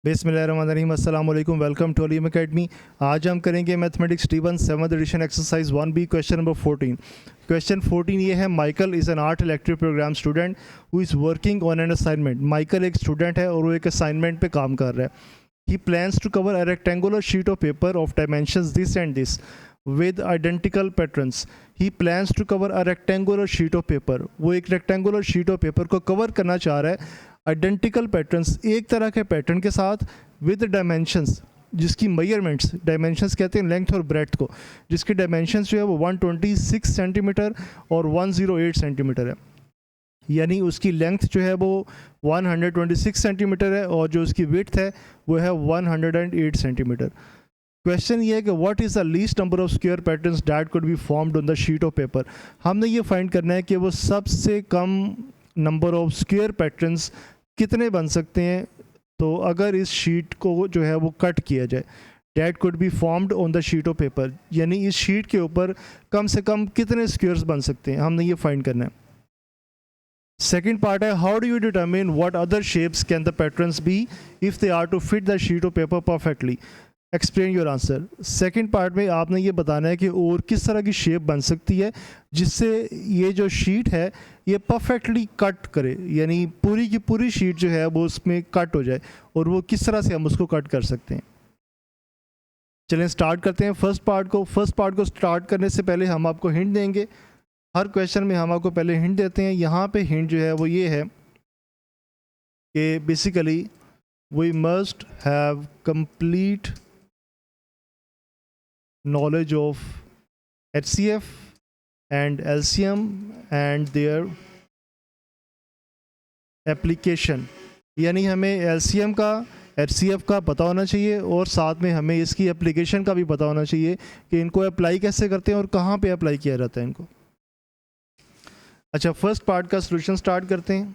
बिस्मिल्लाहिर्रहमानिर्रहीम, अस्सलाम वालेकुम, वेलकम टू अलीम अकेडमी। आज हम करेंगे mathematics T1 7th edition exercise 1B question number 14। Question 14 ये है, Michael is an art elective program student who is working on an assignment. Michael एक स्टूडेंट है और वो एक असाइनमेंट पे काम कर रहा है। He plans to cover a rectangular sheet of paper of dimensions this and this with identical patterns. He plans to cover a rectangular sheet of paper. वो एक rectangular sheet of paper को cover करना चाह रहा है identical patterns, एक तरह के पैटर्न के साथ, विद डायमेंशंस जिसकी मेजरमेंट्स, डायमेंशंस कहते हैं लेंथ और ब्रेड्थ को, जिसकी डायमेंशंस जो है वो 126 सेंटीमीटर और 108 सेंटीमीटर है। यानी उसकी लेंथ जो है वो 126 सेंटीमीटर है और जो उसकी विड्थ है वो है 108 सेंटीमीटर। क्वेश्चन ये है कि what is the least number of square patterns that could be formed on the sheet of paper. हमने ये फाइंड करना है कि वो सबसे कम नंबर ऑफ स्क्वायर पैटर्न्स कितने बन सकते हैं, तो अगर इस शीट को जो है वो कट किया जाए, that could be formed on the sheet of paper, यानी इस शीट के ऊपर कम से कम कितने स्क्वायर्स बन सकते हैं, हमने ये फाइंड करना है। सेकेंड पार्ट है, how do you determine what other shapes can the patterns be if they are to fit the sheet of paper perfectly, explain your answer. Second part में आपने ये बताना है कि और किस तरह की शेप बन सकती है जिससे ये जो शीट है ये परफेक्टली कट करे, यानी पूरी की पूरी शीट जो है वो उसमें कट हो जाए, और वो किस तरह से हम उसको कट कर सकते हैं। चलें स्टार्ट करते हैं फर्स्ट पार्ट को स्टार्ट करने से पहले हम आपको हिंट देंगे। हर क्वेश्चन में हम आपको पहले हिंट देते हैं। यहाँ पे हिंट जो है वो ये है कि basically we must have complete knowledge of HCF and LCM and their application, यानी हमें LCM का, HCF का पता होना चाहिए और साथ में हमें इसकी एप्लीकेशन का भी पता होना चाहिए कि इनको अप्लाई कैसे करते हैं और कहाँ पे अप्लाई किया जाता है इनको। अच्छा, फर्स्ट पार्ट का सॉल्यूशन स्टार्ट करते हैं।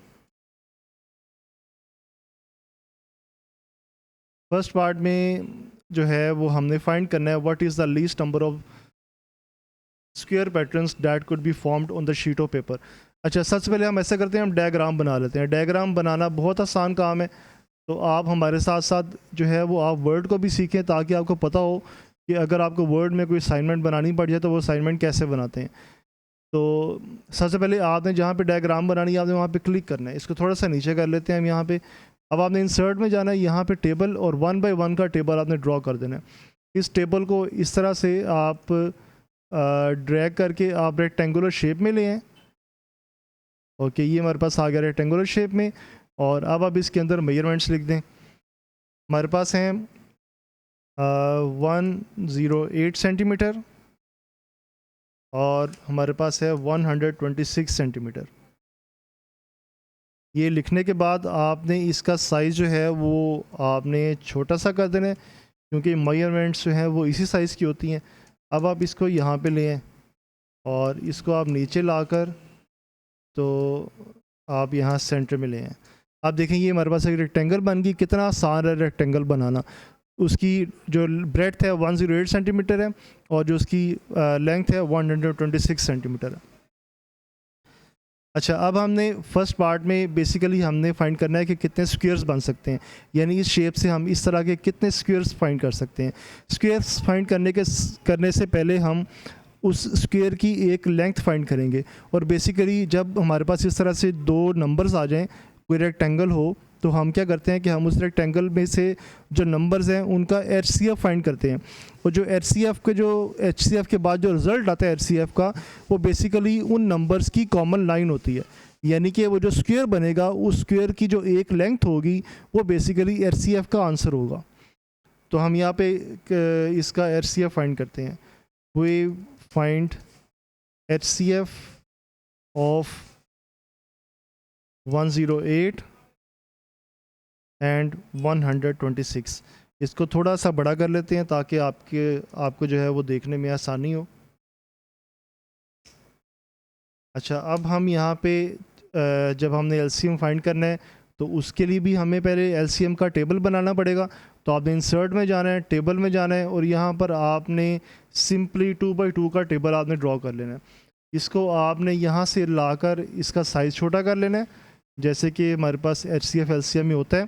फर्स्ट पार्ट में जो है वो हमने फाइंड करना है what is the least number of square patterns that could be formed on the sheet of paper. अच्छा, सबसे पहले हम ऐसा करते हैं, हम डायग्राम बना लेते हैं। डायग्राम बनाना बहुत आसान काम है, तो आप हमारे साथ साथ जो है वो आप वर्ड को भी सीखें ताकि आपको पता हो कि अगर आपको वर्ड में कोई असाइनमेंट बनानी पड़ जाए तो वो असाइनमेंट कैसे बनाते हैं। तो सबसे पहले आपने जहाँ पे डायग्राम बनानी है आपने वहाँ पे क्लिक करना है। इसको थोड़ा सा नीचे कर लेते हैं हम यहाँ पे। अब आपने इंसर्ट में जाना है, यहाँ पे टेबल, और 1 बाय 1 का टेबल आपने ड्रॉ कर देना है। इस टेबल को इस तरह से आप ड्रैग करके आप रेक्टेंगुलर शेप में ले आएँ। ओके, ये हमारे पास आ गया रेक्टेंगुलर शेप में, और अब आप इसके अंदर मेजरमेंट्स लिख दें। हमारे पास हैं 108 सेंटीमीटर और हमारे पास है 126 सेंटीमीटर। ये लिखने के बाद आपने इसका साइज़ जो है वो आपने छोटा सा कर देना है, क्योंकि मेजरमेंट्स जो हैं वो इसी साइज़ की होती हैं। अब आप इसको यहाँ पे ले आएँ और इसको आप नीचे लाकर तो आप यहाँ सेंटर में ले आएँ। आप देखें ये हमारे पास एक रेक्टेंगल बन गई। कितना आसान है रेक्टेंगल बनाना। उसकी जो ब्रेड्थ है 108 सेंटीमीटर है और जो उसकी लेंथ है 126 सेंटीमीटर है। अच्छा, अब हमने फर्स्ट पार्ट में बेसिकली हमने फाइंड करना है कि कितने स्क्वायर्स बन सकते हैं, यानी इस शेप से हम इस तरह के कितने स्क्वायर्स फाइंड कर सकते हैं। स्क्वायर्स फाइंड करने से पहले हम उस स्क्वायर की एक लेंथ फाइंड करेंगे, और बेसिकली जब हमारे पास इस तरह से दो नंबर्स आ जाएं, कोई रेक्टेंगल हो, तो हम क्या करते हैं कि हम उस रेक्टेंगल में से जो नंबर्स हैं उनका HCF फाइंड करते हैं, और जो HCF के बाद जो रिज़ल्ट आता है HCF का, वो बेसिकली उन नंबर्स की कॉमन लाइन होती है। यानी कि वो जो स्क्वायर बनेगा उस स्क्वायर की जो एक लेंथ होगी वो बेसिकली HCF का आंसर होगा। तो हम यहाँ पे इसका HCF फाइंड करते हैं। We find HCF of 108 and 126। इसको थोड़ा सा बड़ा कर लेते हैं ताकि आपको जो है वो देखने में आसानी हो। अच्छा, अब हम यहाँ पे जब हमने LCM फाइंड करना है तो उसके लिए भी हमें पहले LCM का टेबल बनाना पड़ेगा। तो आपने इंसर्ट में जाना है, टेबल में जाना है, और यहाँ पर आपने सिंपली 2 बाई 2 का टेबल आपने ड्रॉ कर लेना है। इसको आपने यहाँ से लाकर इसका साइज़ छोटा कर लेना है, जैसे कि हमारे पास HCF LCM में होता है।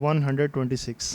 126.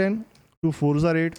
10, 2 4 8,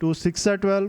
2 6 12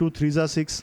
2 3 6.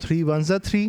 3 1 3,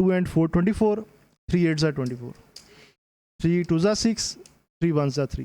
2 and 4 24, 3 8 24, 3 2 6, 3 1 3.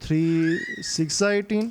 3 6 18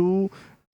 2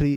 3,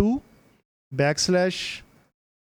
2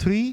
3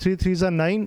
3 3 9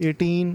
18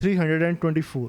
324.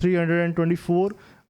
324.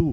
2,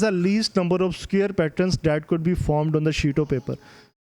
the least number of square patterns that could be formed on the sheet of paper.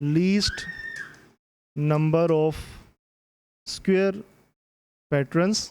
least number of square patterns.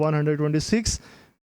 126.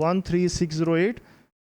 13608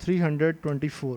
324.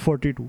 42.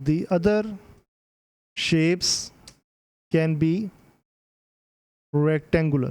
the other shapes can be rectangular.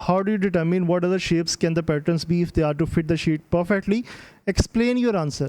how do you determine what other shapes can the patterns be if they are to fit the sheet perfectly? Explain your answer.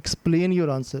explain your answer.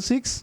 6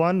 1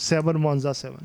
7 1 7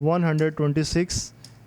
126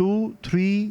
2 3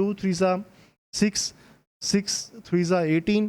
2 3 6 6 3 18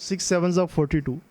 6 7 42.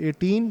18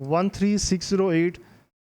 13608,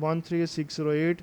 13608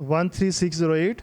13608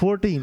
14.